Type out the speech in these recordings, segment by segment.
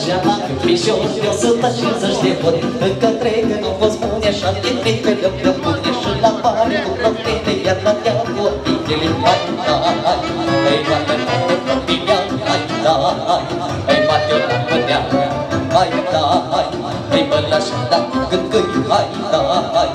Jana, Pișor, de 150 de ori. Încă trei, că nu vă spune 7 trei pe lângă pune și la pare cu plăptele, iar la tea cu opitele. Hai, hai, hai, bate la plăptilea, hai, hai, hai, bate la pădea, hai, hai, hai, bă, la șada, gângâi, hai, hai,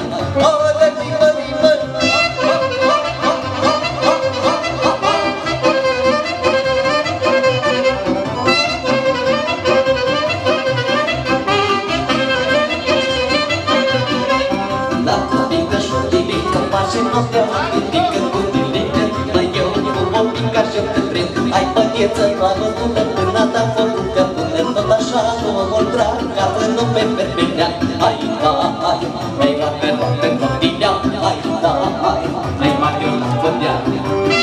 ai pătieță toamă până până ta făcucă până tot așa nu mă drag ca până pe perpinea. Hai, hai, hai, bate, bate, bătinea. Hai, hai, hai, bate la pădea.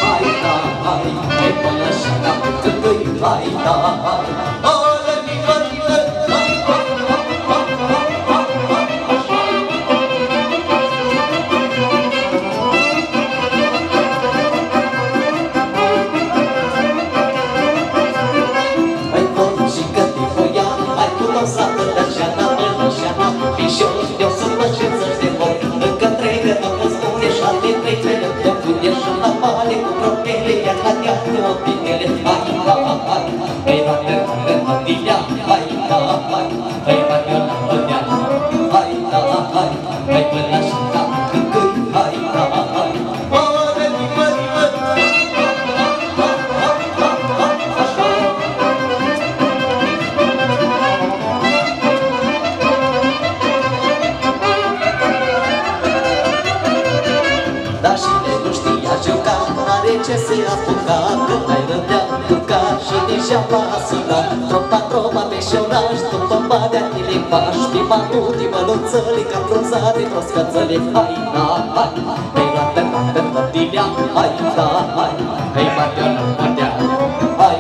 Hai, hai, hai, până așa ca până-i. Hai, hai, ole, bine, bine. Tropa peșonaș, după badea tilipaș, Tima tuti măluțăli, ca frunzare, proscățăli. Hai, hai, hai, bate, bate, bătilea. Hai, hai, hai, bate la pădea. Hai,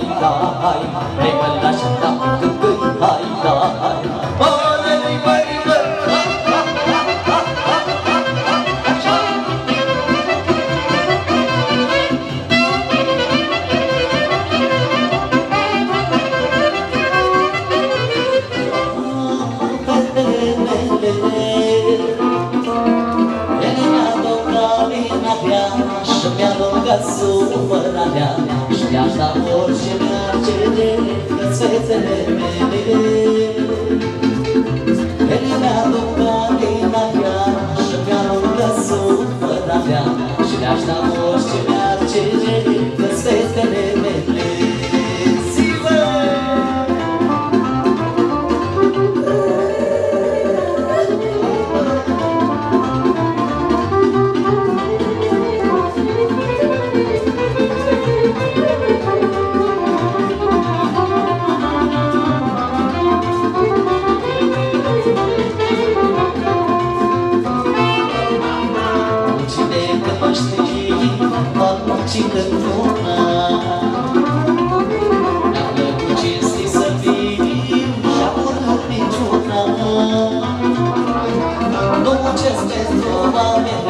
hai, hai, bă, la șada, gângâi. Hai, hai, ole, bă, bă. Supărarea și mi-aș da orice mi-ar cere că-s fețele mele. Ele mi-aduc alina ea și mi-aruncă supărarea și mi-aș da orice mi-ar cere că-s fețele mele. Nu ce-ți pentru oameni